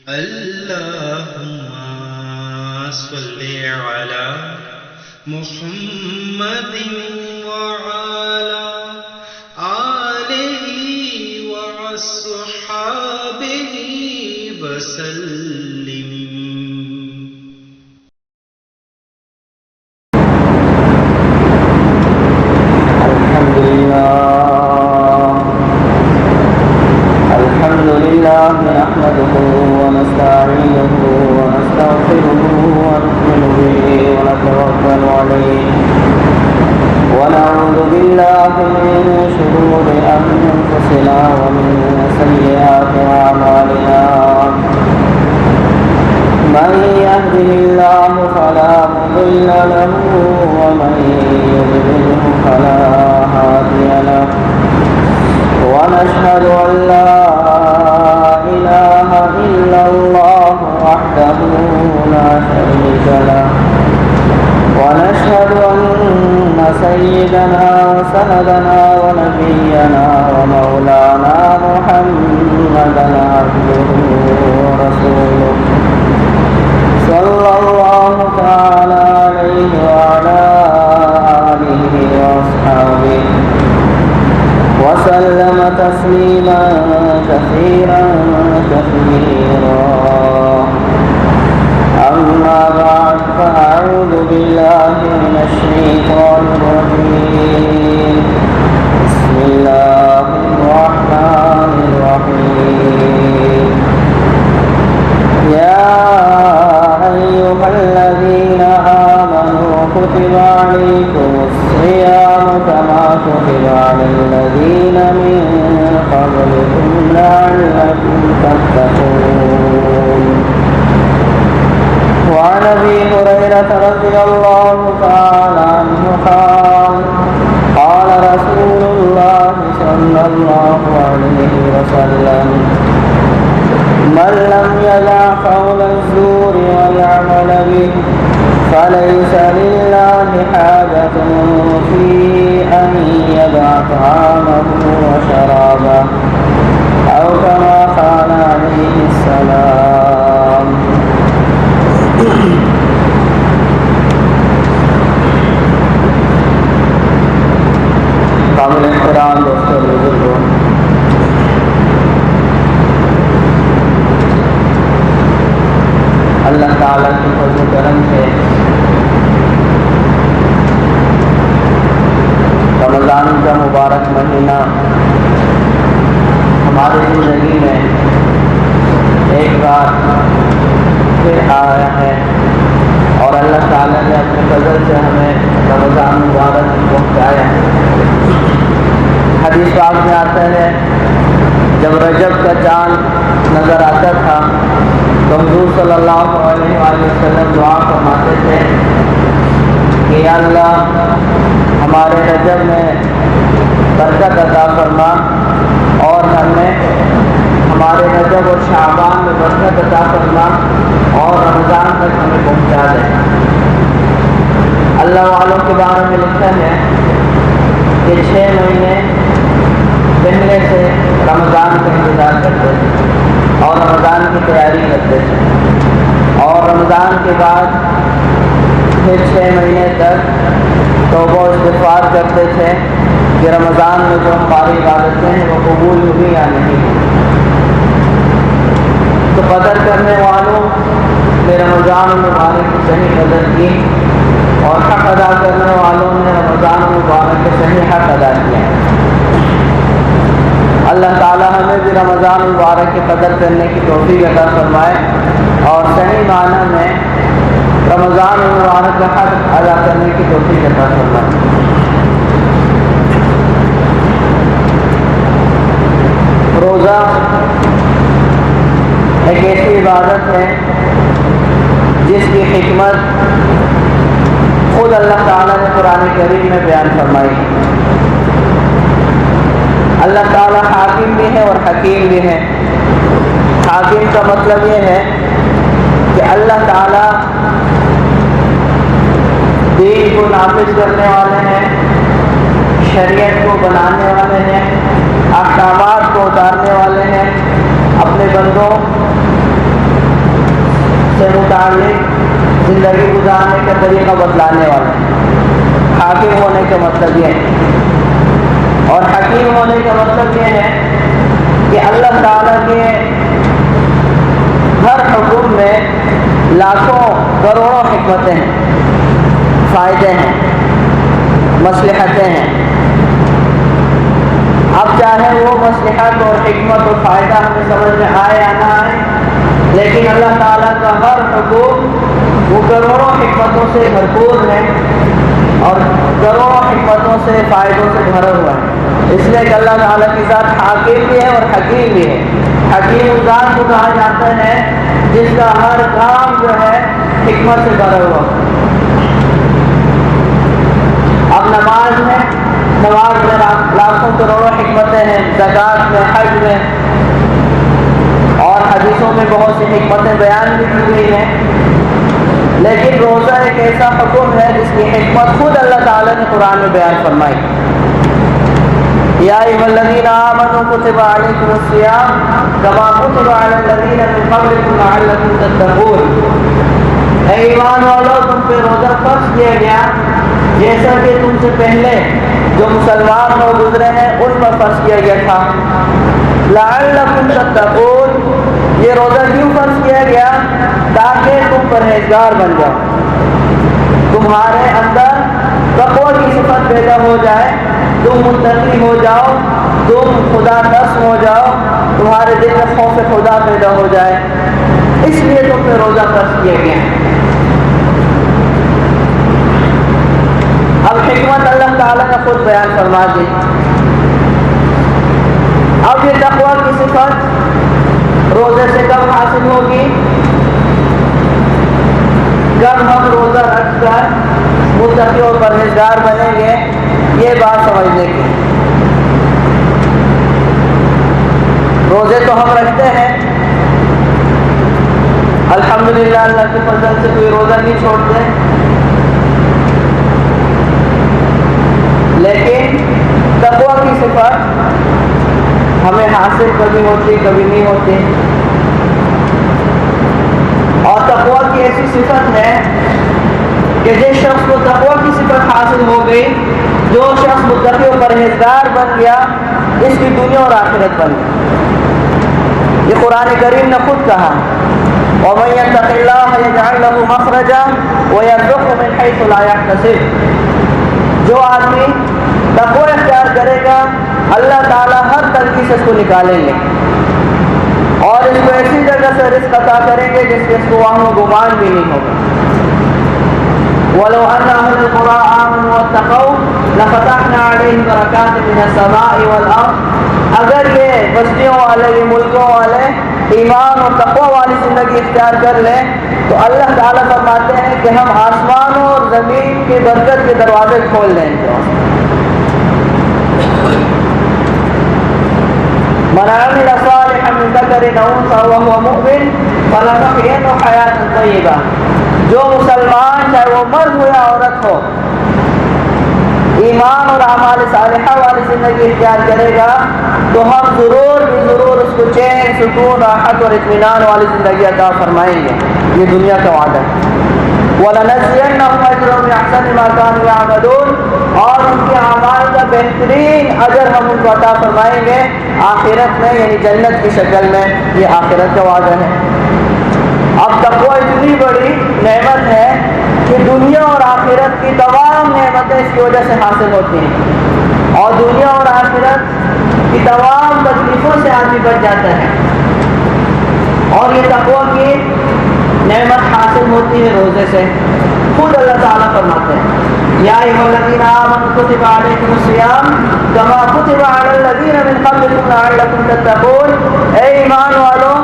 اللهم صل على محمد وعلى آله وأصحابه وسلم. الحمد لله نحمده ونستعينه ونستغفره ونؤمن به ونتوكل عليه ونعوذ بالله من شرور أنفسنا ومن سيئات أعمالنا. من يهده الله فلا مضل له ومن يضلله فلا هادي له. ونشهد أن لا إله إلا الله وحده لا شريك له. ونشهد أن سيدنا وسندنا ونبينا ومولانا محمدا عبده ورسوله صلى الله تعالى عليه وعلى آله وأصحابه وسلم تسليما كثيرا كثيرا. أما بعد فأعوذ بالله من الشيطان الرجيم. بسم الله الرحمن الرحيم. يا أيها الذين آمنوا كتب عليكم الصيام كما كتب على الذين من قبلكم لعلكم تتقون. وعن أبي هريرة رضي الله تعالى عنه قال قال رسول الله صلى الله عليه وسلم من لم يدع قول الزور والعمل به فليس لله حاجة في أن يدع طعامه وشرابه أو كما قال عليه السلام. قابل احترام دوستوں بزرگوں، اللہ تعالیٰ کی فضل و کرم سے رمضان کا مبارک مہینہ ہماری زندگی میں ایک بار پھر آیا ہے اور اللہ تعالیٰ نے اپنے فضل سے ہمیں رمضان مبارک پہنچایا ہے. حدیث پاک میں آتا ہے جب رجب کا چاند نظر آتا تھا تو حضور صلی اللہ علیہ وآلہ وسلم دعا فرماتے تھے کہ یا اللہ ہمارے رجب میں برکت عطا فرما اور ہمیں ہمارے رجب اور شعبان میں برکت عطا فرما اور رمضان تک ہمیں پہنچا دے. اللہ والوں کے بارے میں لکھا ہے کہ 6 مہینے پہلے سے رمضان کا انتظار کرتے تھے اور رمضان کی تیاری کرتے تھے اور رمضان کے بعد پھر 6 مہینے تک توبہ و استغفار کرتے تھے کہ رمضان میں جو ہماری عبادتیں ہیں وہ قبول ہوئی یا نہیں. تو قدر کرنے والوں نے رمضان المبارک کی صحیح قدر کی اور حق ادا کرنے والوں نے رمضان المبارک کے صحیح حق ادا کیا. اللہ تعالیٰ ہمیں بھی رمضان المبارک کی قدر کرنے کی توفیق عطا فرمائے اور صحیح معنی میں رمضان المبارک کا حق ادا کرنے کی توفیق عطا فرمائے. روزہ ایک ایسی عبادت ہے جس کی حکمت خود اللہ تعالیٰ نے قرآن کریم میں بیان فرمائی. اللہ تعالیٰ حاکم بھی ہے اور حکیم بھی ہے. حاکم کا مطلب یہ ہے کہ اللہ تعالیٰ دین کو نافذ کرنے والے ہیں، شریعت کو بنانے والے ہیں، احکامات کو اتارنے والے ہیں، اپنے بندوں زندگی گزارنے کا طریقہ بتلانے والا ہے۔ حاکم ہونے کا مطلب یہ ہے، اور حکیم ہونے کا مطلب یہ ہے کہ اللہ تعالیٰ کے ہر حکم میں لاکھوں کروڑوں حکمتیں ہیں، فائدے ہیں، مصلحتیں ہیں۔ اب چاہے وہ مصلحت اور حکمت اور فائدہ ہمیں سمجھ میں آئے یا نہ آئے، لیکن اللہ تعالیٰ کا ہر حکم وہ کروڑوں حکمتوں سے بھرپور ہے اور کروڑوں حکمتوں سے فائدوں سے بھرا ہوا ہے۔ اس لیے کہ اللہ تعالیٰ کی ذات حاکم بھی ہے اور حکیم بھی ہے۔ حکیم اس ذات کو کہا جاتا ہے جس کا ہر کام جو ہے حکمت سے بھرا ہوا۔ اب نماز ہے، نماز میں لاکھوں کروڑوں حکمتیں ہیں، زکوٰۃ میں، حج میں، اور حدیثوں میں بہت سی حکمتیں بیان بھی کی گئی ہیں۔ لیکن روزہ ایک ایسا حکم ہے جس کی حکمت خود اللہ تعالیٰ نے قرآن میں بیان فرمائی۔ یا ایھا الذین آمنوا کتب علیکم الصیام کما کتب علی الذین من قبلکم لعلکم تتقون۔ اے ایمان والو، تم پہ روزہ فرض کیا گیا جیسا کہ تم سے پہلے جو مسلمان لوگ گزرے ہیں ان پر فرض کیا گیا تھا۔ لعلکم تتقون، یہ روزہ کیوں فرض کیا گیا؟ تاکہ تم پرہیزگار بن جاؤ، تمہارے اندر تقوی کی صفت پیدا ہو جائے، تم متقی ہو جاؤ، تم خدا ترس ہو جاؤ، تمہارے دل میں خوف خدا پیدا ہو جائے، اس لیے تم پہ روزہ فرض کیا گیا۔ اب حکمت اللہ تعالیٰ کا خود بیان فرما دی۔ اب یہ تقوی کی صفت روزے سے کب حاصل ہوگی؟ جب ہم روزہ رکھ کر متقی اور پرہیزگار بنیں گے۔ یہ بات سمجھنے کی، روزے تو ہم رکھتے ہیں، الحمدللہ اللہ کے فضل سے کوئی روزہ نہیں چھوڑتے، لیکن تقوی کی صفت ہمیں حاصل کبھی ہوتی کبھی نہیں ہوتی۔ اور تقوی کی ایسی صفت ہے کہ جس شخص کو تقوی کی صفت حاصل ہو گئی، جو شخص متقی و پرہیزگار بن گیا، اس کی دنیا اور آخرت بن گئی۔ یہ قرآن کریم نے خود کہا، وَمَن يَتَّقِ اللَّهَ يَجْعَل لَّهُ مَخْرَجًا وَيَرْزُقْهُ مِنْ حَيْثُ لَا يَحْتَسِبُ۔ جو آدمی تقوی اختیار کرے گا، اللہ تعالیٰ ہر تنگی سے اس کو نکالیں گے اور اس کو ایسی جگہ سے رزق عطا کریں گے جس کے اس کو وہم و گمان بھی نہیں ہوگا۔ وَلَوْ أَنَّ أَهْلَ الْقُرَىٰ آمَنُوا وَاتَّقَوْا لَفَتَحْنَا عَلَيْهِمْ بَرَكَاتٍ مِّنَ السَّمَاءِ وَالْأَرْضِ۔ اگر یہ بستیوں والے، یہ ملکوں والے ایمان اور تقوی والی زندگی اختیار کر لیں تو اللہ تعالیٰ فرماتے ہیں کہ ہم آسمانوں اور زمین کی برکت کے دروازے کھول دیں گے۔ مَنْ عَمِلَ صَالِحًا مِّن ذَكَرٍ أَوْ أُنثَىٰ وَهُوَ مُؤْمِنٌ فَلَنُحْيِيَنَّهُ حَيَاةً طَيِّبَةً۔ جو مسلمان چاہے وہ مرد ہو یا عورت ہو، ایمان اور اعمال صالحہ والی زندگی اختیار کرے گا تو ہم ضرور اس کو چین، سکون، راحت اور اطمینان والی زندگی عطا فرمائیں گے۔ یہ دنیا کا وعدہ ہے۔ وَلَنَجْزِيَنَّهُمْ أَجْرَهُمْ بِأَحْسَنِ مَا كَانُوا يَعْمَلُونَ، اور ان کے اعمال کا بہترین اجر ہم ان کو عطا فرمائیں گے آخرت میں، یعنی جنت کی شکل میں۔ یہ آخرت کا وعدہ ہے۔ اب تقوی اتنی بڑی نعمت ہے کہ دنیا اور آخرت کی تمام نعمتیں اس کی وجہ سے حاصل ہوتی ہیں، اور دنیا اور آخرت کی تمام تکلیفوں سے آدمی بچ جاتا ہے۔ اور یہ تقوی کی نعمت حاصل ہوتی ہے روزے سے۔ خود اللہ تعالیٰ فرماتے ہیں، یا ایھا الذین آمنوا کتب علیکم الصیام کما کتب علی الذین من قبلکم لعلکم تتقون۔ اے ایمان والو،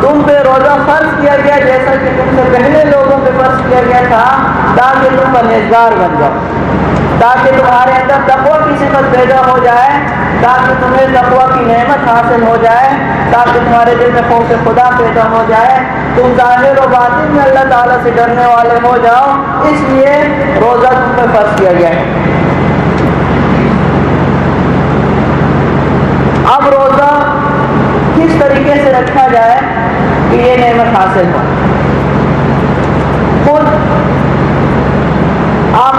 تم پہ روزہ فرض کیا گیا جیسا کہ تم سے پہلے لوگوں پہ فرض کیا گیا تھا، تاکہ تم پرہیزگار بن جاؤ، تاکہ تمہارے اندر تقوی کی صفت پیدا ہو جائے، تاکہ تمہیں تقوی کی نعمت حاصل ہو جائے، تاکہ تمہارے دل میں خوف خدا پیدا ہو جائے، تم ظاہر و باطن میں اللہ تعالیٰ سے ڈرنے والے ہو جاؤ۔ اس لیے روزہ تم پہ فرض کیا گیا ہے۔ اب روزہ کس طریقے سے رکھا جائے کہ یہ نعمت حاصل ہو؟ خود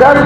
10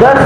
10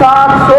700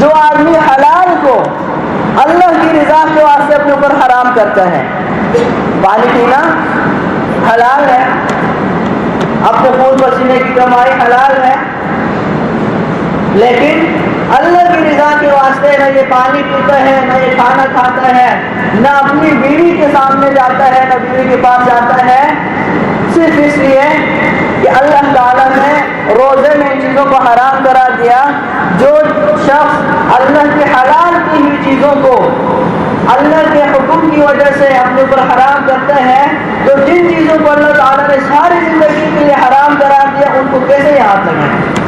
جو آدمی حلال کو اللہ کی رضا کے واسطے اپنے اوپر حرام کرتا ہے. پانی پینا حلال ہے، اپنے خون پسینے کی کمائی حلال ہے، لیکن اللہ کی رضا کے واسطے نہ یہ پانی پیتا ہے، نہ یہ کھانا کھاتا ہے، نہ اپنی بیوی کے سامنے جاتا ہے، نہ بیوی کے پاس جاتا ہے، صرف اس لیے کہ اللہ تعالیٰ نے روزے میں ان چیزوں کو حرام کرا دیا. جو شخص اللہ کے حلال کی ہوئی چیزوں کو اللہ کے حکم کی وجہ سے اپنے اوپر حرام کرتا ہے، تو جن چیزوں کو اللہ تعالیٰ نے ساری زندگی کے لیے حرام کرا دیا ان کو کیسے یاد لگائیں؟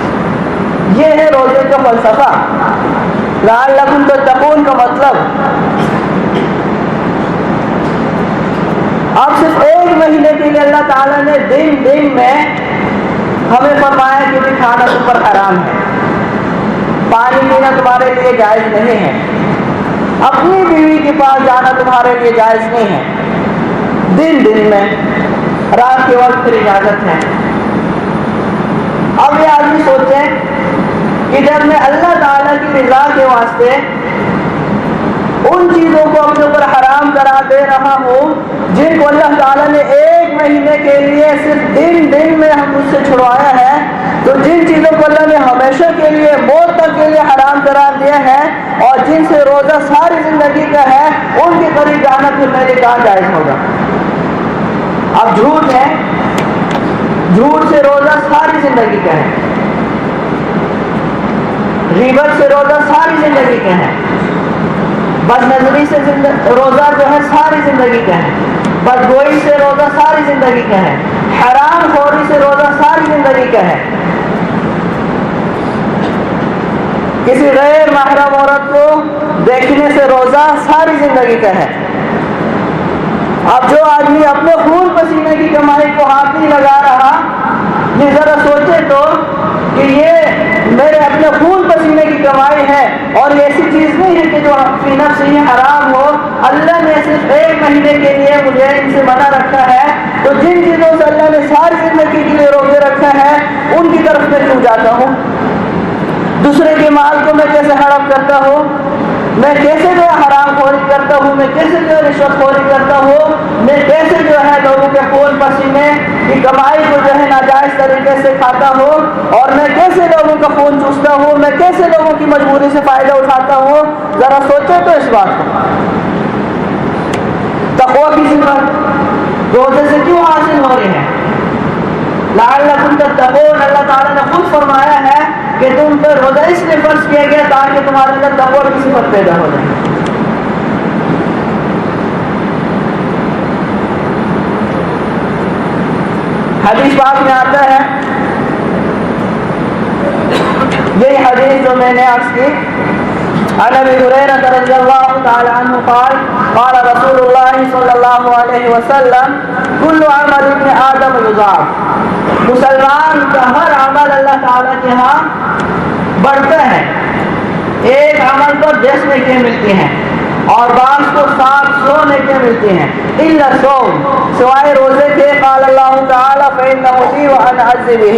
یہ ہے روزے کا فلسفہ. لعلکم تتقون کا مطلب اب صرف ایک مہینے کے لیے اللہ تعالیٰ نے دن میں ہمیں فرمایا کہ بھی کھانا تم پر حرام ہے، پانی پینا تمہارے لیے جائز نہیں ہے، اپنی بیوی کے پاس جانا تمہارے لیے جائز نہیں ہے. دن میں رات کے وقت پھر اجازت ہے. اب یہ آدمی سوچیں کہ جب میں اللہ تعالیٰ کی رضا کے واسطے ان چیزوں کو اپنے اوپر حرام کرا دے رہا ہوں جن کو اللہ تعالیٰ نے ایک مہینے کے لیے صرف دن میں ہم مجھ سے چھڑوایا ہے، تو جن چیزوں کو اللہ نے ہمیشہ کے لیے موت تک کے لیے حرام قرار دیا ہے اور جن سے روزہ ساری زندگی کا ہے، ان کے قریب جانا پھر میرے کہاں جائز ہوگا؟ اب جھوٹ ہے، جھوٹ سے روزہ ساری زندگی کا ہے، غیبت سے روزہ ساری زندگی کا ہے، بد نظری سے روزہ جو ہے ساری زندگی کا ہے، بدگوئی سے روزہ ساری زندگی کا ہے، حرام خوری سے روزہ ساری زندگی کا ہے، کسی غیر محرم عورت کو دیکھنے سے روزہ ساری زندگی کا ہے. اب جو آدمی اپنے خون پسینے کی کمائی کو ہاتھ نہیں لگا رہا، یہ ذرا سوچے تو کہ یہ میرے اپنے خون پسینے کی کمائی ہے اور یہ ایسی چیز نہیں ہے کہ جو فی نفس ہی حرام ہو. اللہ نے صرف ایک مہینے کے لیے مجھے ان سے منع رکھا ہے، تو جن چیزوں سے اللہ نے ساری زندگی کے لیے روزے رکھا ہے ان کی طرف میں کیوں جاتا ہوں؟ دوسرے کے مال کو میں کیسے ہڑپ کرتا ہوں، میں کیسے جو ہے حرام خوری کرتا ہوں، میں کیسے جو ہے رشوت خوری کرتا ہوں، میں کیسے جو ہے لوگوں کے خون پسینے کی کمائی کو جو ہے ناجائز طریقے سے کھاتا ہوں، اور میں کیسے لوگوں کا خون چوستا ہوں، میں کیسے لوگوں کی مجبوری سے فائدہ اٹھاتا ہوں. ذرا سوچو تو اس بات کو. تقویٰ کی صفت روزے سے کیوں حاصل ہو رہی ہے؟ لعلکم تتقون، اللہ تعالیٰ نے خود فرمایا ہے کہ تم پر روزہ اس لیے فرض کیا گیا تاکہ تمہارے اندر تقویٰ کی صفت پیدا ہو جائے. حدیث پاک میں آتا ہے، یہی حدیث جو میں نے عرض کی، عن ابی ہریرہ رضی اللہ تعالی عنہ قال قال رسول اللہ صلی اللہ علیہ وسلم کل عمل ابن آدم یضاعف. مسلمان کا ہر عمل اللہ تعالیٰ کے ہاں بڑھتا ہے. ایک عمل پر 10 نیکیاں ملتی ہیں اور بعض کو 700 نیکیاں ملتی ہیں، الا الصوم، سوائے روزے کے. قال اللہ تعالی فإنه لي وأنا أجزي به،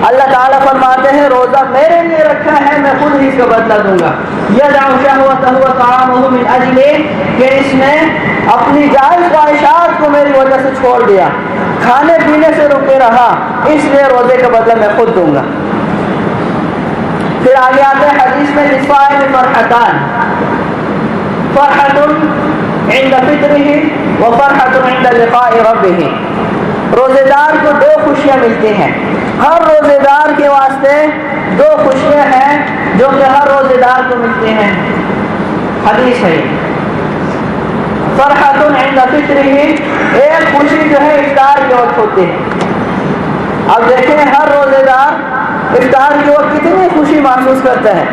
اللہ تعالیٰ فرماتے ہیں روزہ میرے لیے رکھا ہے، میں خود ہی اس کا بدلہ دوں گا. يدع شهوته وطعامه من أجلي، کہ اس نے اپنی جائز خواہشات کو میری وجہ سے چھوڑ دیا، کھانے پینے سے رکے رہا، اس لیے روزے کا بدلہ میں خود دوں گا. پھر آگے آتے ہیں حدیث میں للصائم فرحتان، فرحۃ عند فطرہ وفرحۃ عند لقاء ربہ. روزے دار کو 2 خوشیاں ملتی ہیں. ہر روزے دار کے واسطے 2 خوشیاں ہیں جو کہ ہر روزے دار کو ملتی ہیں. حدیث ہے فرحۃ عند فطرہ، ایک خوشی جو ہے افطار کے وقت ہوتی ہے. اب دیکھیں ہر روزے دار افطار کے وقت کتنی خوشی محسوس کرتا ہے.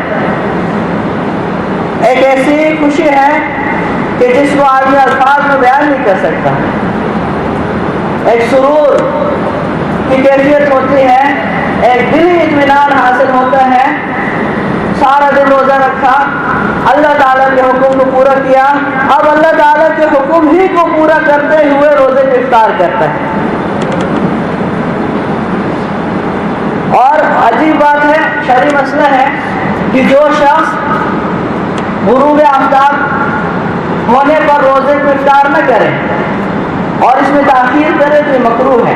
ایک ایسی خوشی ہے کہ جس کو آدمی الفاظ میں بیان نہیں کر سکتا. ایک سرور کی کیفیت ہوتی ہے، ایک دلی اطمینان حاصل ہوتا ہے. سارا دن روزہ رکھا، اللہ تعالیٰ کے حکم کو پورا کیا، اب اللہ تعالیٰ کے حکم ہی کو پورا کرتے ہوئے روزے کو افطار کرتا ہے. اور عجیب بات ہے، شرعی مسئلہ ہے کہ جو شخص غروب آفتاب ہونے پر روزے کو افطار نہ کریں اور اس میں تاخیر کریں تو یہ مکروہ ہے۔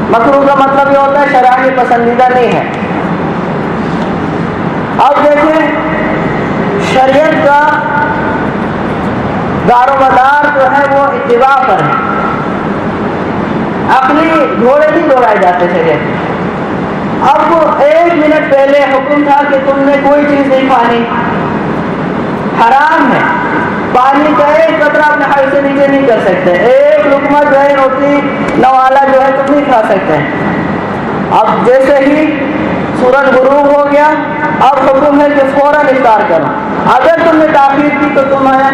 مکروہ کا مطلب یہ ہوتا ہے شرعی پسندیدہ نہیں ہے۔ اب دیکھیں شریعت کا دار و مدار جو ہے وہ اتباع پر ہے، عقلی گھوڑے نہیں دوڑائے جاتے شریعت میں۔ اب 1 منٹ پہلے حکم تھا کہ تم نے کوئی چیز نہیں کھانی، حرام ہے، پانی کا ایک قطرہ اپنے حد سے نیچے نہیں کر سکتے، ایک لقمہ جو ہے روٹی نوالا جو ہے تم نہیں کھا سکتے۔ اب جیسے ہی سورج غروب ہو گیا اب حکم ہے کہ فوراً افطار کرو، اگر تم نے تاخیر کی تو تمہیں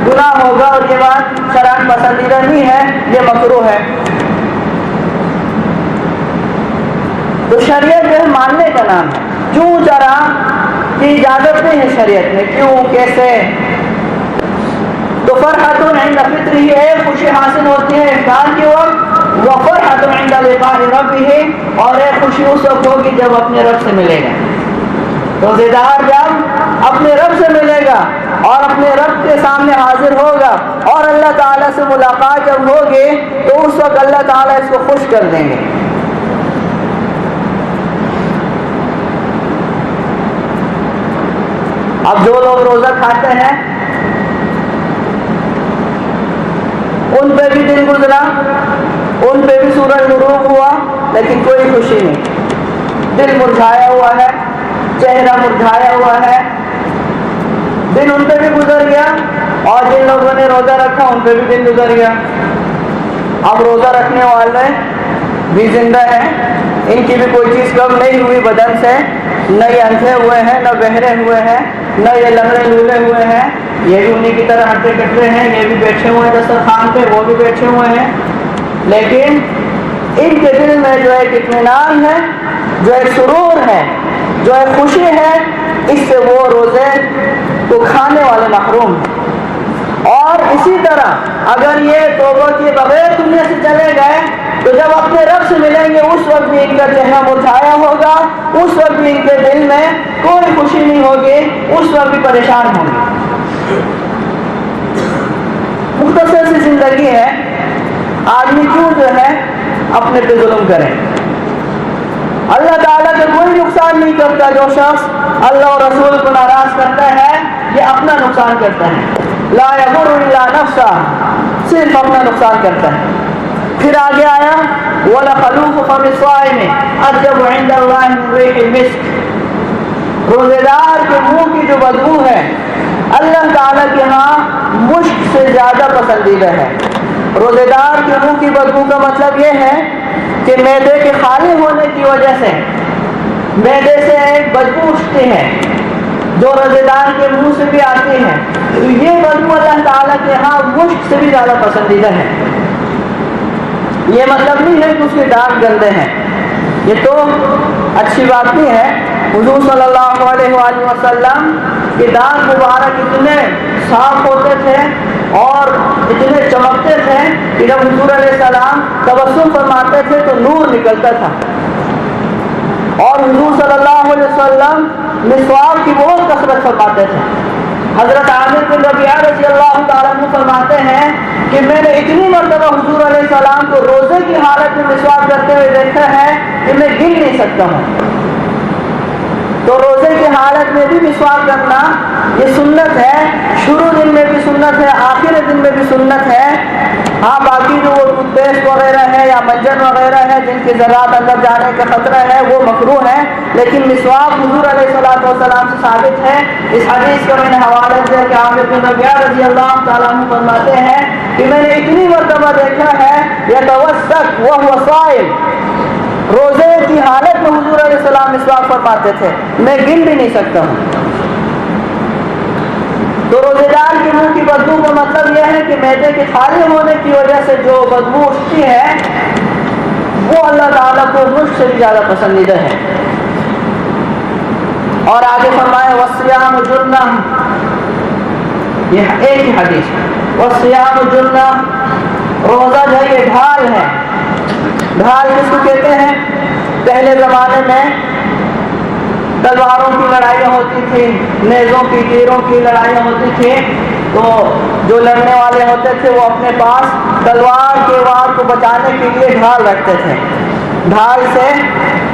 گناہ ہوگا اور یہ بات شرعاً پسندیدہ نہیں ہے، یہ مکروہ ہے۔ تو شریعت جو ہے ماننے کا نام ہے، کیوں چرا کی اجازت نہیں ہے شریعت میں، کیوں کیسے؟ تو فرحۃ عند فطرہ، ایک خوشی حاصل ہوتی ہے افطار کے وقت، وفرحۃ عند لقاء ربہ، اور ایک خوشی اس وقت ہوگی جب اپنے رب سے ملے گا۔ روزے دار جب اپنے رب سے ملے گا اور اپنے رب کے سامنے حاضر ہوگا اور اللہ تعالیٰ سے ملاقات جب ہوگی تو اس وقت اللہ تعالیٰ اس کو خوش کر دیں گے۔ اب جو لوگ روزہ کھاتے ہیں ان پہ بھی دن گزرا، ان پہ بھی سورج غروب ہوا لیکن کوئی خوشی نہیں، دل مرجھایا ہوا ہے، چہرہ مرجھایا ہوا ہے، دن ان پہ بھی گزر گیا اور جن لوگوں نے روزہ رکھا ان پہ بھی دن گزر گیا۔ اب روزہ رکھنے والے بھی زندہ ہیں، ان کی بھی کوئی چیز کم نہیں ہوئی بدن سے، نہ یہ اندھے ہوئے ہیں نہ بہرے ہوئے ہیں نہ یہ لنگڑے لولے ہوئے ہیں، یہ بھی انہیں کی طرح ہٹے کٹے ہیں، یہ بھی بیٹھے ہوئے ہیں دسترخوان پہ، وہ بھی بیٹھے ہوئے ہیں، لیکن ان کے دل میں جو ایک اطمینان ہے، جو ایک سرور ہے، جو ایک خوشی ہے، اس سے وہ روزے کو کھانے والے محروم ہیں۔ اور اسی طرح اگر یہ توبہ کیے بغیر دنیا سے چلے گئے تو جب اپنے رب سے ملیں گے اس وقت بھی ان کا چہرہ مرجھایا ہوگا، اس وقت بھی ان کے دل میں کوئی خوشی نہیں ہوگی، اس وقت بھی پریشان ہوں گے۔ مختصر سی زندگی ہے، آدمی کیوں جو ہے اپنے پہ ظلم کرے؟ اللہ تعالیٰ کا کوئی نقصان نہیں کرتا، جو شخص اللہ اور رسول کو ناراض کرتا ہے یہ اپنا نقصان کرتا ہے، لا یضر الا نفسہ، صرف اپنا نقصان کرتا ہے۔ پھر آگے آیا وَلَخَلُوفُ فَمِ الصَّائِمِ أَطْيَبُ عِندَ اللَّهِ مِن رِيحِ الْمِسْكِ، روزے دار کے منہ کی جو بدبو ہے اللہ تعالیٰ کے ہاں مشک سے زیادہ پسندیدہ ہے۔ روزے دار کے منہ کی بدبو کا مطلب یہ ہے کہ معدے کے خالی ہونے کی وجہ سے معدے سے ایک بدبو اٹھتی ہے جو روزے دار کے منہ سے بھی آتی ہے، تو یہ بدبو اللہ تعالیٰ کے ہاں مشک سے بھی زیادہ پسندیدہ ہے۔ یہ مطلب نہیں ہے کہ اس کے دانت گندے ہیں، یہ تو اچھی بات نہیں ہے۔ حضور صلی اللہ علیہ وآلہ وسلم کے دانت مبارک اتنے صاف ہوتے تھے اور اتنے چمکتے تھے کہ جب حضور علیہ السلام تبسم فرماتے تھے تو نور نکلتا تھا، اور حضور صلی اللہ علیہ وسلم مسواک کی بہت کثرت فرماتے تھے۔ حضرت عامر بن ربیعہ رضی اللہ تعالیٰ عنہ فرماتے ہیں کہ میں نے اتنی مرتبہ حضور علیہ السلام کو روزے کی حالت میں مسواک کرتے ہوئے دیکھا ہے کہ میں گن نہیں سکتا ہوں۔ تو روزے کی حالت میں بھی مسواک کرنا یہ سنت ہے، شروع دن میں بھی سنت ہے، آخر دن میں بھی سنت ہے۔ ہاں باقی جو وہ ٹوتھ پیسٹ وغیرہ ہے یا منجن وغیرہ ہے جن کے ذرات اندر جانے کا خطرہ ہے وہ مکروہ ہے، لیکن مسواک حضور علیہ السلام سے ثابت ہے۔ اس حدیث کا میں نے حوالہ دیا کہ عامر بن ربیعہ رضی اللہ تعالیٰ عنہ فرماتے ہیں کہ میں نے اتنی مرتبہ دیکھا ہے یتوسط وہو صائم، روزے کی حالت میں حضور علیہ السلام مسواک فرماتے تھے، میں گن بھی نہیں سکتا ہوں۔ تو روزے دار کے منہ کی بدبو کا مطلب یہ ہے کہ معدے کے خالی ہونے کی وجہ سے جو بدبو اٹھتی ہے وہ اللہ تعالیٰ کو مشک سے بھی زیادہ پسندیدہ ہے۔ اور آگے فرمایا وَالصِّيَامُ جُنَّةٌ، یہ ایک ہی حدیث، وَالصِّيَامُ جُنَّةٌ، روزہ جو ہے یہ ڈھال ہے۔ ڈھال کس کو کہتے ہیں؟ پہلے زمانے میں تلواروں کی لڑائیاں ہوتی تھیں، نیزوں کی، تیروں کی لڑائیاں ہوتی تھیں، تو جو لڑنے والے ہوتے تھے وہ اپنے پاس تلوار کے وار کو بچانے کے لیے ڈھال رکھتے تھے، ڈھال سے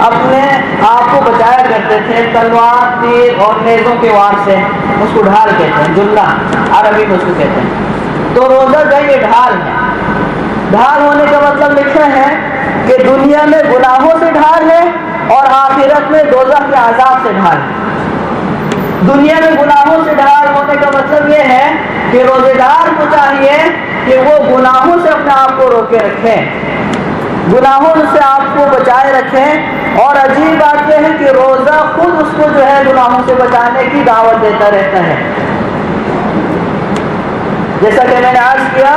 اپنے آپ کو بچایا کرتے تھے تلوار، تیر اور نیزوں کے وار سے۔ اس کو ڈھال کہتے ہیں، جلہ عربی میں اس کو کہتے ہیں۔ تو روزہ جو یہ ڈھال ہے، ڈھال ہونے کا مطلب لکھا ہے کہ دنیا میں گناہوں سے ڈھال ہے اور آخرت میں دوزخ کے عذاب سے ڈھال ہے۔ دنیا میں گناہوں سے ڈھال ہونے کا مطلب یہ ہے کہ روزے دار کو چاہیے کہ وہ گناہوں سے اپنے آپ کو روکے رکھیں، گناہوں سے آپ کو بچائے رکھیں۔ اور عجیب بات یہ ہے کہ روزہ خود اس کو جو ہے گناہوں سے بچانے کی دعوت دیتا رہتا ہے۔ جیسا کہ میں نے عرض کیا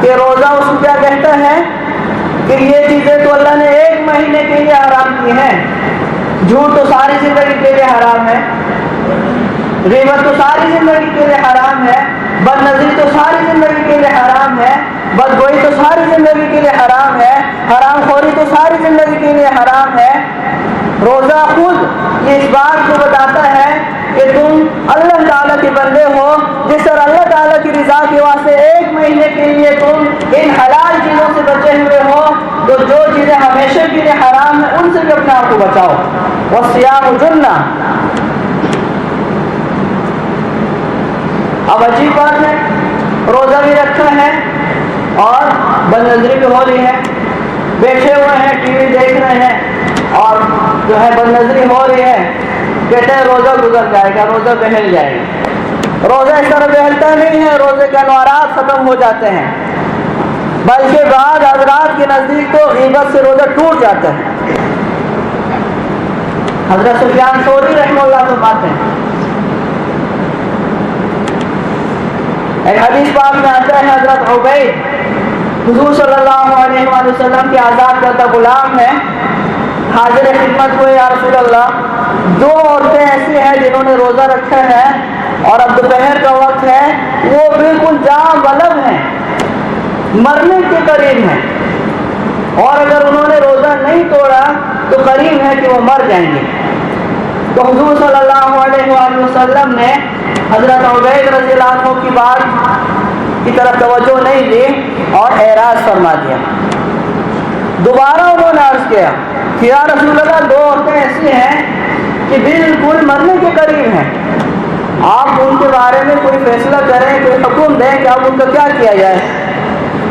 کہ روزہ اس کو کیا کہتا ہے کہ یہ چیزیں تو اللہ نے ایک مہینے کے لیے حرام کی ہیں، جھوٹ تو ساری زندگی کے لیے حرام ہے، غیبت تو ساری زندگی کے لیے حرام ہے، بد نظری تو ساری زندگی کے لیے حرام ہے، بدگوئی تو ساری زندگی کے لیے حرام ہے، حرام خوری تو ساری زندگی کے لیے حرام ہے۔ روزہ خود اس بات کو بتاتا ہے کہ تم اللہ تعالیٰ کے بندے ہو، جس طرح اللہ تعالیٰ کی رضا کے واسطے ایک مہینے کے لیے تم ان حلال چیزوں سے بچے ہوئے ہو، تو جو چیزیں ہمیشہ کے لیے حرام ہیں ان سے بھی اپنے آپ کو بچاؤ۔ والصیام جنہ۔ اب عجیب بات ہے، روزہ بھی رکھا ہے اور بد نظری بھی ہو رہی ہے، بیٹھے ہوئے ہیں ٹی وی دیکھ رہے ہیں اور جو ہے بد نظری ہو رہی ہے، کہتے ہیں روزہ گزر جائے گا، روزہ بہل جائے گا۔ روزہ اس طرح بہلتا نہیں ہے، روزے کے انوارات ختم ہو جاتے ہیں، بلکہ بعض حضرات کے نزدیک تو غیبت سے روزہ ٹوٹ جاتا ہے۔ حضرت سفیان ثوری رحمہ اللہ فرماتے ہیں، ایک حدیث پاک میں آتا ہے حضرت عبید حضور صلی اللہ علیہ وآلہ وسلم کے آزاد کرتا غلام ہے، حاضر خدمت ہوئے، یا رسول اللہ دو عورتیں ایسی ہیں جنہوں نے روزہ رکھا ہے اور اب دوپہر کا وقت ہے، وہ بالکل جاں بلب ہیں، مرنے کے قریب ہیں، اور اگر انہوں نے روزہ نہیں توڑا تو قریب ہے کہ وہ مر جائیں گے۔ تو حضور صلی اللہ علیہ وآلہ وسلم نے حضرت عبید رضی اللہ عنہ کی بات کی طرف توجہ نہیں دی اور اعراض فرما دیا۔ دوبارہ انہوں نے عرض کیا کہ یا رسول اللہ دو عورتیں ایسی ہیں کہ بالکل مرنے کے قریب ہیں، آپ ان کے بارے میں کوئی فیصلہ کریں، کوئی حکم دیں کہ اب ان کا کیا کیا جائے۔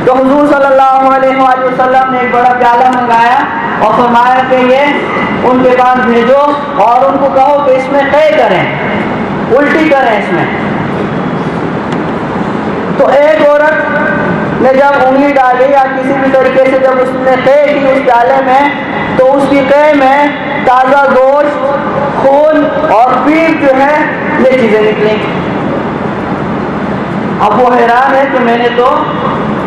تو حضور صلی اللہ علیہ وآلہ وسلم نے ایک بڑا پیالہ منگایا اور فرمایا کہ یہ ان کے پاس بھیجو اور ان کو کہو کہ اس میں قے کریں، الٹی کریں اس میں۔ تو ایک عورت نے جب انگلی ڈالی یا کسی بھی طریقے سے جب اس نے قے کی اس پیالے میں، تو اس کی قے میں تازہ گوشت، خون اور پیپ جو ہے یہ چیزیں نکلیں۔ اب وہ حیران ہے کہ میں نے تو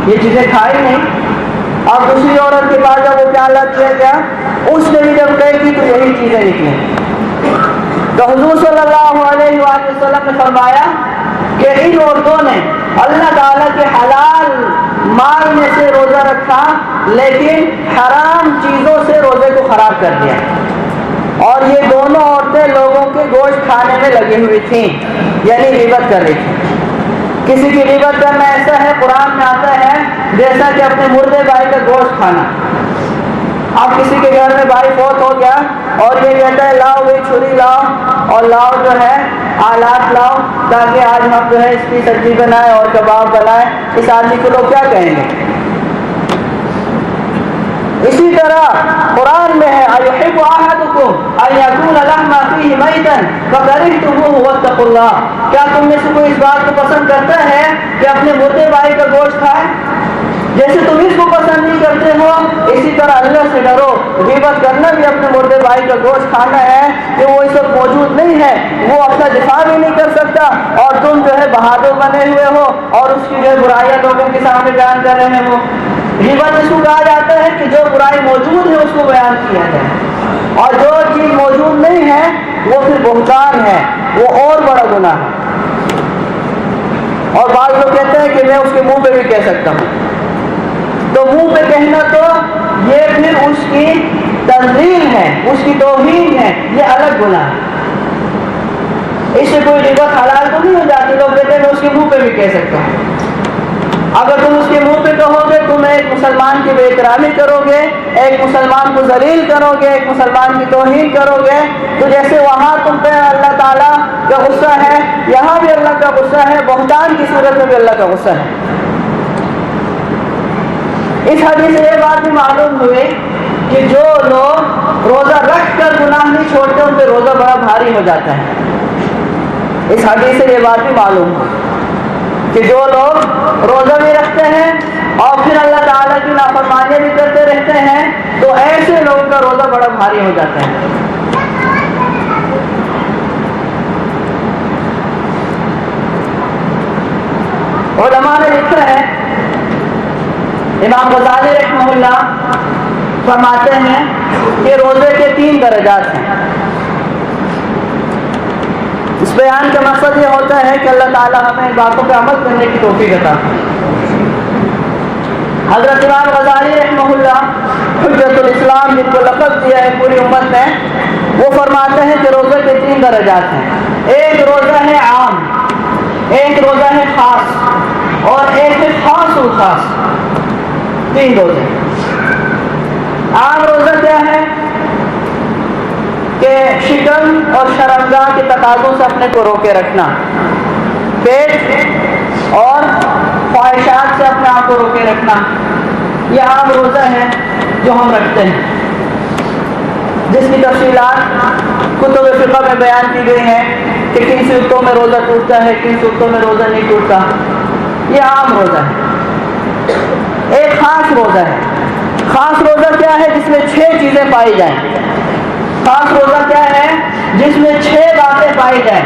یہ چیزیں کھائی نہیں۔ اب دوسری عورت کے پاس جب وہ پیالہ دیا گیا، اس نے بھی جب قے کی تو یہی چیزیں نکلیں۔ تو حضور صلی اللہ علیہ وآلہ وسلم نے فرمایا کہ ان عورتوں نے اللہ تعالیٰ کے حلال مال میں سے روزہ رکھا، لیکن حرام چیزوں سے روزے کو خراب کر دیا۔ اور یہ دونوں عورتیں لوگوں کے گوشت کھانے میں لگی ہوئی تھیں، یعنی غیبت کر رہی تھیں۔ کسی کی غیبت کرنا ایسا ہے، قرآن میں آتا ہے جیسا کہ اپنے مردے بھائی کا گوشت کھانا۔ اب کسی کے گھر میں بھائی فوت ہو گیا اور یہ کہتا ہے لاؤ بھائی چھری لاؤ اور لاؤ جو ہے آلات لاؤ تاکہ آج ہم جو ہے اس کی سبزی بنائیں اور کباب بنائیں، اس آدمی کو لوگ کیا کہیں گے؟ اسی طرح قرآن میں ہے أَيُحِبُّ أَحَدُكُمْ أَن يَكُونَ لَحْمُ أَخِيهِ مَيْتًا فَكَرِهْتُمُوهُ وَاتَّقُوا اللَّهَ۔ کیا تم میں سے کوئی اس بات کو پسند کرتا ہے کہ اپنے مردے بھائی کا گوشت کھائے؟ جیسے تم اس کو پسند نہیں کرتے ہو، اسی طرح اللہ سے ڈرو۔ غیبت کرنا بھی اپنے مردے بھائی کا گوشت کھانا ہے کہ وہ اس وقت موجود نہیں ہے، وہ اپنا دفاع بھی نہیں کر سکتا، اور تم جو ہے بہادر بنے ہوئے ہو اور اس کی جو ہے برائیاں لوگوں کے سامنے بیان کر رہے ہو۔ غیبت اس کو کہا جاتا ہے کہ جو برائی موجود ہے اس کو بیان کیا جائے، اور جو چیز موجود نہیں ہے وہ پھر بہتان ہے، وہ اور بڑا گناہ ہے۔ اور بعض لوگ کہتے ہیں کہ میں اس کے منہ پہ بھی کہہ سکتا ہوں، تو منہ پہ کہنا تو یہ پھر اس کی تنزیل ہے، اس کی توہین ہے، یہ الگ گناہ ہے۔ اس سے کوئی غیبت حلال تو نہیں ہو جاتی؟ لوگ کہتے ہیں میں اس کے منہ پہ بھی کہہ سکتا ہوں۔ اگر تم اس کے منہ پہ کہو گے، تم ایک مسلمان کی بے احترامی کرو گے، ایک مسلمان کو ذلیل کرو گے، ایک مسلمان کی توہین کرو گے، تو جیسے وہاں تم پہ اللہ تعالیٰ کا غصہ ہے، یہاں بھی اللہ کا غصہ ہے، بہتان کی صورت میں بھی اللہ کا غصہ ہے۔ اس حدیث سے یہ بات بھی معلوم ہوئی کہ جو لوگ روزہ رکھ کر گناہ نہیں چھوڑتے ان پہ روزہ بڑا بھاری ہو جاتا ہے۔ اس حدیث سے یہ بات بھی معلوم ہوئی کہ جو لوگ روزہ بھی رکھتے ہیں اور پھر اللہ تعالیٰ کی نافرمانیاں بھی کرتے رہتے ہیں تو ایسے لوگوں کا روزہ بڑا بھاری ہو جاتا ہے۔ علماء نے لکھا ہے، امام غزالی رحمہ اللہ فرماتے ہیں کہ روزے کے 3 درجات ہیں۔ اس بیان کا مقصد یہ ہوتا ہے کہ اللہ تعالیٰ ہمیں باتوں پہ عمل کرنے کی توفیق عطا فرمائے۔ حضرت امام غزالی رحمہ اللہ حجت الاسلام جن کو لقب دیا ہے پوری امت نے، وہ فرماتے ہیں کہ روزے کے 3 درجات ہیں۔ ایک روزہ ہے عام، ایک روزہ ہے خاص، اور ایک ہے خاص الخاص۔ 3 روزے۔ عام روزہ کیا ہے کہ شکم اور شرمگاہ کے تقاضوں سے اپنے کو روکے رکھنا، پیٹ اور خواہشات سے اپنے آپ کو روکے رکھنا، یہ عام روزہ ہے جو ہم رکھتے ہیں، جس کی تفصیلات کتب فقہ میں بیان کی گئی ہیں کہ کن صورتوں میں روزہ ٹوٹتا ہے، کن صورتوں میں روزہ نہیں ٹوٹتا۔ یہ عام روزہ ہے۔ ایک خاص روزہ ہے۔ خاص روزہ کیا ہے؟ جس میں 6 چیزیں پائی جائیں۔ خاص روزہ کیا ہے؟ جس میں 6 باتیں پائی جائیں۔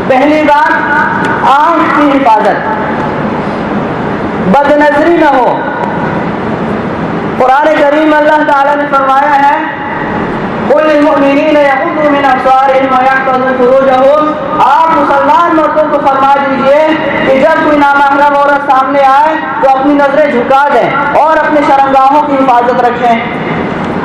پہلی بات، آنکھ کی حفاظت، بد نظری نہ ہو۔ قرآن کریم اللہ تعالیٰ نے فرمایا ہے قُلْ لِلْمُؤْمِنِينَ يَغُضُّوا مِنْ أَبْصَارِهِمْ وَيَحْفَظُوا فُرُوجَهُمْ۔ آپ مسلمان مردوں کو فرما دیجئے کہ جب کوئی نامحرم عورت سامنے آئے تو اپنی نظریں جھکا دیں اور اپنے شرمگاہوں کی حفاظت رکھیں۔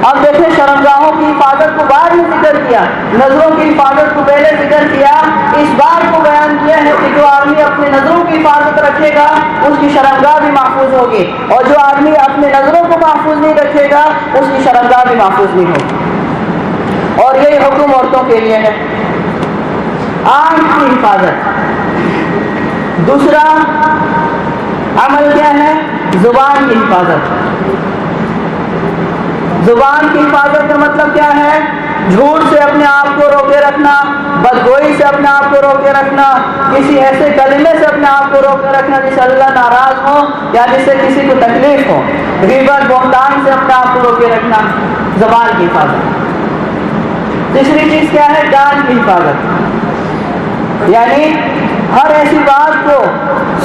اب دیکھیں، شرمگاہوں کی حفاظت کو بعد میں ذکر کیا، نظروں کی حفاظت کو پہلے ذکر کیا۔ اس بات کو بیان کیا ہے کہ جو آدمی اپنی نظروں کی حفاظت رکھے گا اس کی شرمگاہ بھی محفوظ ہوگی، اور جو آدمی اپنے نظروں کو محفوظ نہیں رکھے گا اس کی شرمگاہ بھی محفوظ نہیں ہوگی۔ اور یہی حکم عورتوں کے لیے ہے، آنکھ کی حفاظت۔ دوسرا عمل کیا ہے؟ زبان کی حفاظت۔ زبان کی حفاظت کا مطلب کیا ہے؟ جھوٹ سے اپنے آپ کو روکے رکھنا، بدگوئی سے اپنے آپ کو روکے رکھنا، کسی ایسے کلمے سے اپنے آپ کو روکے رکھنا جس سے اللہ ناراض ہو یا جس سے کسی کو تکلیف ہو۔ غیبت، بہتان سے اپنے آپ کو روکے رکھنا، زبان کی حفاظت۔ تیسری چیز کیا ہے؟ کان کی حفاظت، یعنی ہر ایسی بات کو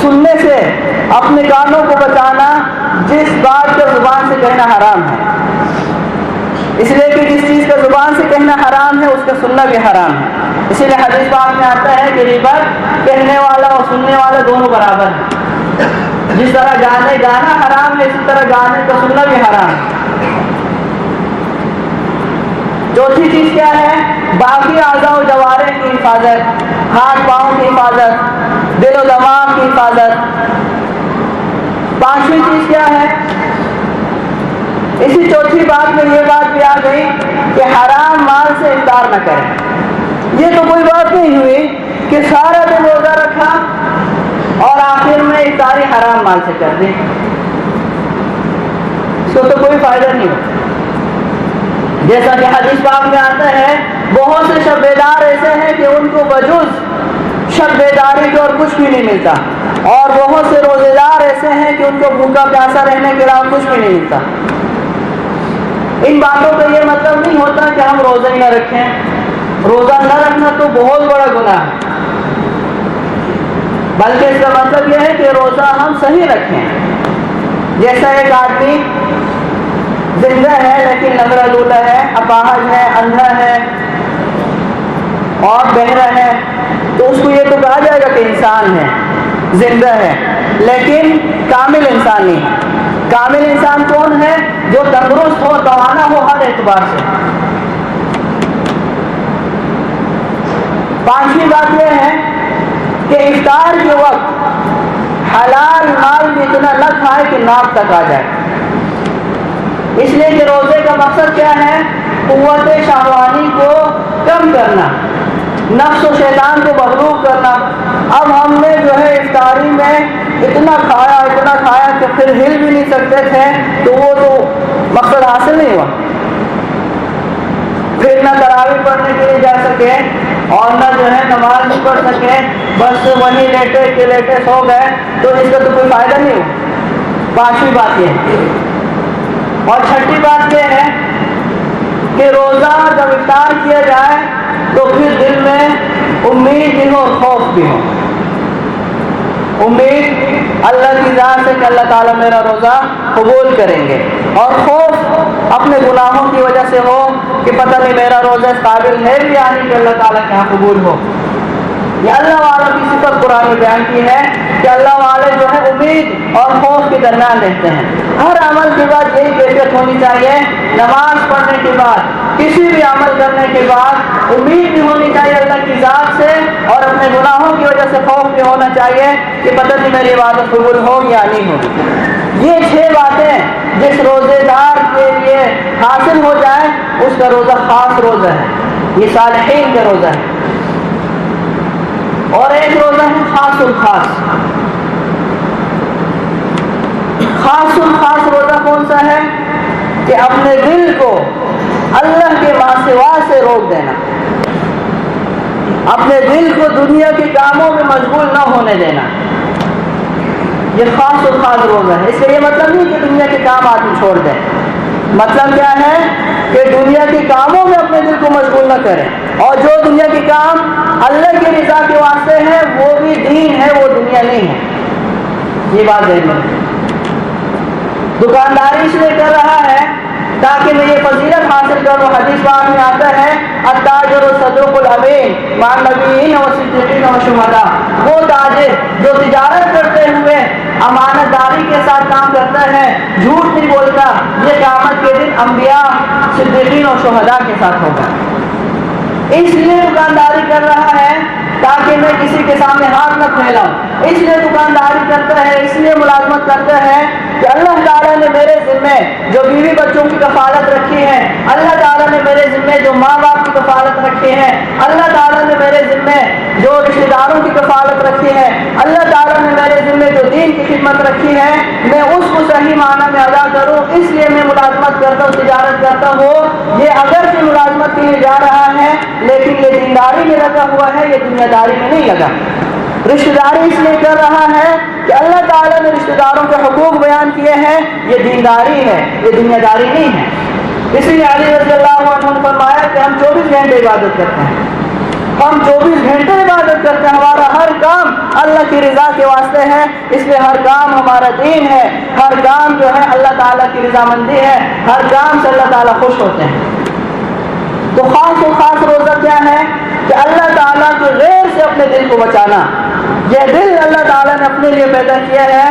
سننے سے اپنے کانوں کو بچانا جس بات کو زبان سے کہنا حرام ہے، اس لیے کہ جس چیز کا زبان سے کہنا حرام ہے اس کا سننا بھی حرام ہے۔ اسی لیے حدیث پاک میں آتا ہے کہ غیبت کہنے والا اور سننے والا دونوں برابر ہیں۔ جس طرح گانا حرام ہے اسی طرح گانے کا سننا بھی حرام ہے۔ چوتھی چیز کیا ہے؟ باقی اعضاء و جوارح کی حفاظت، ہاتھ پاؤں کی حفاظت، دل و دماغ کی حفاظت۔ پانچویں چیز کیا ہے؟ اسی چوتھی بات میں یہ بات بھی آ گئی کہ حرام مال سے افطار نہ کریں۔ یہ تو کوئی بات نہیں ہوئی کہ سارا دن روزہ رکھا اور آخر میں افطاری حرام مال سے کر دی، اس کو تو کوئی فائدہ نہیں ہوتا۔ جیسا کہ حدیث پاک میں آتا ہے بہت سے شب بیدار ایسے ہیں کہ ان کو بجز شب بیداری کے اور کچھ بھی نہیں ملتا، اور بہت سے روزے دار ایسے ہیں کہ ان کو بھوکا پیاسا رہنے کے علاوہ کچھ بھی نہیں ملتا۔ ان باتوں کا یہ مطلب نہیں ہوتا کہ ہم روزہ ہی نہ رکھیں۔ روزہ نہ رکھنا تو بہت بڑا گناہ ہے، بلکہ اس کا مطلب یہ ہے کہ روزہ ہم صحیح رکھیں۔ جیسا ایک آدمی زندہ ہے لیکن لنگڑا لولا ہے، اپاہج ہے، اندھا ہے اور بہرا ہے، تو اس کو یہ تو کہا جائے گا کہ انسان ہے، زندہ ہے، لیکن کامل انسان نہیں ہے۔ کامل انسان کون ہے؟ جو تندرست ہو، توانا ہو ہر اعتبار سے۔ 5ویں بات یہ ہے کہ افطار کے وقت حلال مال بھی اتنا نہ کھائے کہ ناک تک آ جائے، اس لیے کہ روزے کا مقصد کیا ہے؟ قوت شہوانی کو کم کرنا، نفس و شیطان کو مغلوب کرنا۔ اب ہم نے جو ہے افطاری میں اتنا کھایا کہ پھر ہل بھی نہیں سکتے تھے، تو وہ تو مقصد حاصل نہیں ہوا۔ پھر نہ تراویح پڑھنے کے لیے جا سکے اور نہ جو ہے نماز نہیں پڑھ سکے، بس وہیں لیٹے سو گئے، تو اس کا تو کوئی فائدہ نہیں ہوا۔ 5ویں بات یہ ہے۔ اور 6ٹھی بات یہ ہے کہ روزہ جب افطار کیا جائے تو پھر دل میں امید بھی ہو اور خوف بھی ہو۔ امید اللہ کی ذات سے کہ اللہ تعالیٰ میرا روزہ قبول کریں گے، اور خوف اپنے گناہوں کی وجہ سے ہو کہ پتہ نہیں میرا روزہ اس قابل ہے بھی یعنی کہ اللہ تعالیٰ کے یہاں قبول ہو۔ یہ اللہ والوں کی صفت قرآن میں بیان کی ہے کہ اللہ والے جو ہے امید اور خوف کے درمیان رہتے ہیں۔ ہر عمل کے بعد یہی کیفیت ہونی چاہیے، نماز پڑھنے کے بعد، کسی بھی عمل کرنے کے بعد امید بھی ہونی چاہیے اللہ کی ذات سے، اور اپنے گناہوں کی وجہ سے خوف بھی ہونا چاہیے کہ پتہ نہیں میری عبادت قبول ہوگی یا نہیں ہوگی۔ یہ 6 باتیں جس روزے دار کے لیے حاصل ہو جائے اس کا روزہ خاص روزہ ہے، یہ صالحین کا روزہ ہے۔ اور ایک روزہ ہے خاص الخاص۔ خاص الخاص روزہ کون سا ہے؟ کہ اپنے دل کو اللہ کے ماسوا سے روک دینا، اپنے دل کو دنیا کے کاموں میں مشغول نہ ہونے دینا، یہ خاص الخاص روزہ ہے۔ اس کا یہ مطلب نہیں کہ دنیا کے کام آدمی چھوڑ دیں، مطلب کیا ہے کہ دنیا کے کاموں میں اپنے دل کو مشغول نہ کریں، اور جو دنیا کے کام اللہ کی رضا کے واسطے ہیں وہ بھی دین ہے، وہ دنیا نہیں ہے۔ یہ بات ذہن میں، دکانداری اس لیے کر رہا ہے تاکہ میں یہ فضیلت حاصل کروں۔ حدیث پاک میں آتا ہے التاجر الصدوق الامین مع النبیین والصدیقین والشہداء، وہ تاجر جو تجارت کرتے ہوئے امانت داری کے ساتھ کام کرتا ہے، جھوٹ نہیں بولتا، یہ قیامت کے دن انبیاء، صدیقین اور شہداء کے ساتھ ہوگا۔ اس لیے دکانداری کر رہا ہے تاکہ میں کسی کے سامنے ہاتھ نہ پھیلاؤں، اس لیے دکانداری کرتا ہے، اس لیے ملازمت کرتا ہے کہ اللہ تعالیٰ نے میرے ذمے جو بیوی بچوں کی کفالت رکھی ہے، اللہ تعالیٰ نے میرے ذمے جو ماں باپ کی کفالت رکھی ہے، اللہ تعالیٰ نے میرے ذمے جو رشتہ داروں کی کفالت رکھی ہے، اللہ تعالیٰ نے میرے ذمے جو دین کی خدمت رکھی ہے، میں اس کو صحیح معنی میں ادا کروں، اس لیے میں ملازمت کرتا ہوں، تجارت کرتا ہوں۔ یہ اگرچہ ملازمت کے لیے جا رہا ہے لیکن یہ دینداری میں لگا ہوا ہے، یہ دنیا داری میں نہیں لگا۔ رشتہ داری اس لیے کر رہا ہے کہ اللہ تعالیٰ نے رشتہ داروں کے حقوق بیان کیے ہیں، یہ دینداری ہے، یہ دنیا داری نہیں ہے۔ اس لیے علی رضی اللہ عنہ نے فرمایا کہ ہم 24 گھنٹے عبادت کرتے ہیں، ہم 24 گھنٹے عبادت کرتے ہیں، ہمارا ہر کام اللہ کی رضا کے واسطے ہے، اس لیے ہر کام ہمارا دین ہے، ہر کام جو ہے اللہ تعالیٰ کی رضامندی ہے، ہر کام سے اللہ تعالیٰ خوش ہوتے ہیں۔ تو خاص و خاص روزہ کیا ہے؟ کہ اللہ تعالیٰ کے غیر سے اپنے دل کو بچانا۔ یہ دل اللہ تعالیٰ نے اپنے لیے پیدا کیا ہے،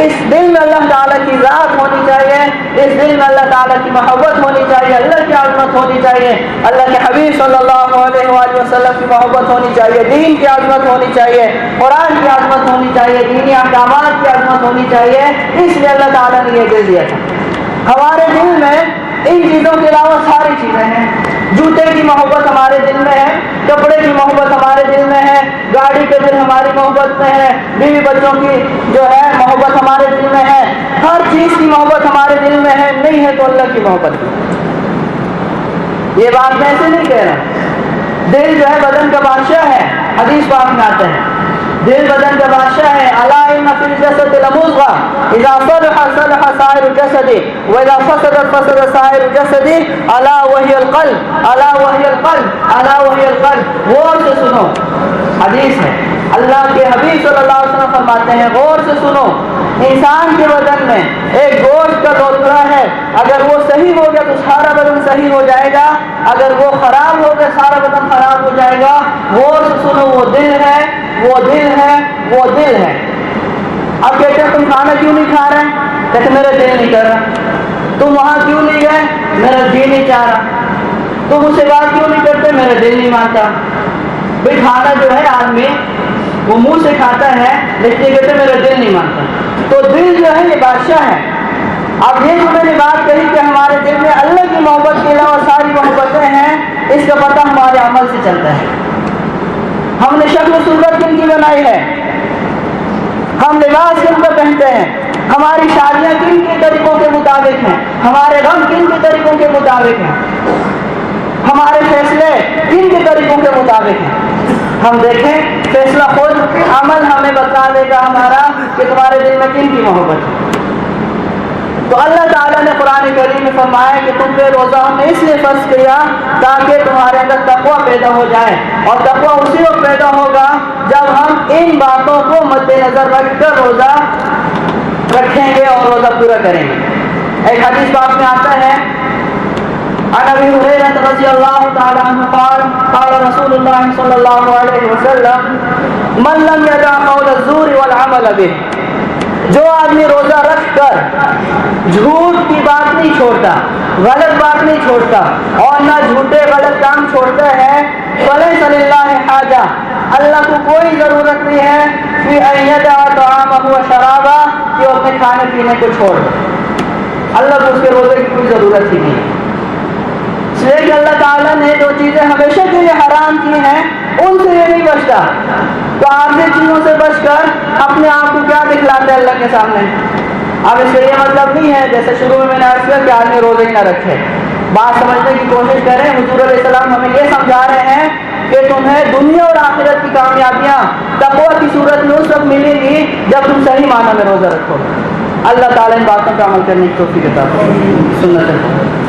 اس دل میں اللہ تعالیٰ کی ذات ہونی چاہیے، اس دل میں اللہ تعالیٰ کی محبت ہونی چاہیے، اللہ کی عظمت ہونی چاہیے، اللہ کے حبیب صلی اللہ علیہ وآلہ وسلم کی محبت ہونی چاہیے، دین کی عظمت ہونی چاہیے، قرآن کی عظمت ہونی چاہیے، دینی احکامات کی عظمت ہونی چاہیے۔ اس لیے اللہ تعالیٰ نے یہ دل دیا تھا۔ ہمارے دل میں ان چیزوں کے علاوہ ساری چیزیں ہیں، جوتے کی محبت ہمارے دل میں ہے، کپڑے کی محبت ہمارے دل میں ہے، گاڑی کے دل ہماری محبت میں ہے، بیوی بچوں کی جو ہے محبت ہمارے دل میں ہے، ہر چیز کی محبت ہمارے دل میں ہے، نہیں ہے تو اللہ کی محبت کی۔ یہ بات میں ایسے نہیں کہہ رہا، دل جو ہے بدن کا بادشاہ ہے، حدیث پاک میں آتا ہے دل بدن کا بادشاہ ہے۔ الا ان فی الجسد لمضغہ اذا صلح صلح سائر الجسد واذا فسدت فسد سائر الجسد الا وهي القلب الا وهي القلب الا وهي القلب۔ غور سے سنو، حدیث ہے، اللہ کے حبیب صلی اللہ علیہ وسلم فرماتے ہیں، غور سے سنو، انسان کے بدن میں ایک گوشت کا ٹکڑا ہے، اگر وہ صحیح ہو گیا تو سارا بدن صحیح ہو جائے گا، اگر وہ خراب ہو گیا سارا بدن خراب ہو جائے گا۔ غور سے سنو، وہ دل ہے، وہ دل ہے، وہ دل ہے۔ اب کہتے ہیں تم کھانا کیوں نہیں کھا رہے؟ کہتے میرا دل نہیں کر رہا۔ تم وہاں کیوں نہیں گئے؟ میرا جی نہیں چاہ رہا۔ تم اسے بات کیوں نہیں کرتے؟ میرا دل نہیں مانتا۔ بھائی کھانا جو ہے آدمی وہ منہ سے کھاتا ہے لیکن کہتے میرا دل نہیں مانتا. تو دل جو ہے یہ بادشاہ ہے. اب یہ جو میں نے بات کہی کہ ہمارے دل میں اللہ کی محبت کے علاوہ ساری محبتیں ہیں، اس کا پتہ ہمارے عمل سے چلتا ہے. ہم نے شکل و صورت کن کی بنائی ہے، ہم لباس کن کا پہنتے ہیں، ہماری شادیاں کن کے طریقوں کے مطابق ہیں، ہمارے غم کن کے طریقوں کے مطابق ہیں، ہمارے فیصلے کن کے طریقوں کے مطابق ہیں. ہم دیکھیں فیصلہ خود عمل ہمیں بتا دے گا ہمارا کہ تمہارے دل میں کن کی محبت ہے. تو اللہ تعالیٰ نے قرآن کریم میں فرمایا کہ تم پہ روزہ ہم نے اس لیے فرض کیا تاکہ تمہارے اندر تقویٰ پیدا ہو جائے، اور تقویٰ اسی وقت پیدا ہوگا جب ہم ان باتوں کو مد نظر رکھ کر روزہ رکھیں گے اور روزہ پورا کریں گے. ایک حدیث پاک میں آتا ہے عن ابی ہریرہ رضی اللہ تعالی عنہ قال قال رسول اللہ صلی اللہ علیہ وسلم من لم يدع قول الزور والعمل به، جو آدمی روزہ رکھ کر جھوٹ کی بات نہیں چھوڑتا، غلط بات نہیں چھوڑتا اور نہ جھوٹے غلط کام چھوڑتا ہے، فلیس للہ حاجہ، اللہ کو کوئی ضرورت نہیں ہے فی ان یدع طعامہ و شرابہ کہ وہ اپنے کھانے پینے کو چھوڑ دے. اللہ کو اس کے روزے کی کوئی ضرورت ہی نہیں ہے. اس لیے کہ اللہ تعالیٰ نے جو چیزیں ہمیشہ کے لیے حرام کی ہیں ان سے یہ نہیں بچتا، تو آپ نے چیزوں سے بچ کر اپنے آپ کو کیا دکھلاتے ہیں اللہ کے سامنے. اب اس کا یہ مطلب نہیں ہے جیسے شروع میں نے عرض کیا کہ آدمی روزے ہی نہ رکھے. بات سمجھنے کی کوشش کریں. حضور علیہ السلام ہمیں یہ سمجھا رہے ہیں کہ تمہیں دنیا اور آخرت کی کامیابیاں تقویٰ کی صورت میں اس وقت ملے گی جب تم صحیح معنی میں روزہ رکھو. اللہ تعالیٰ ان باتوں کا عمل کرنے کی توفیق عطا فرمائے. سنت ہے.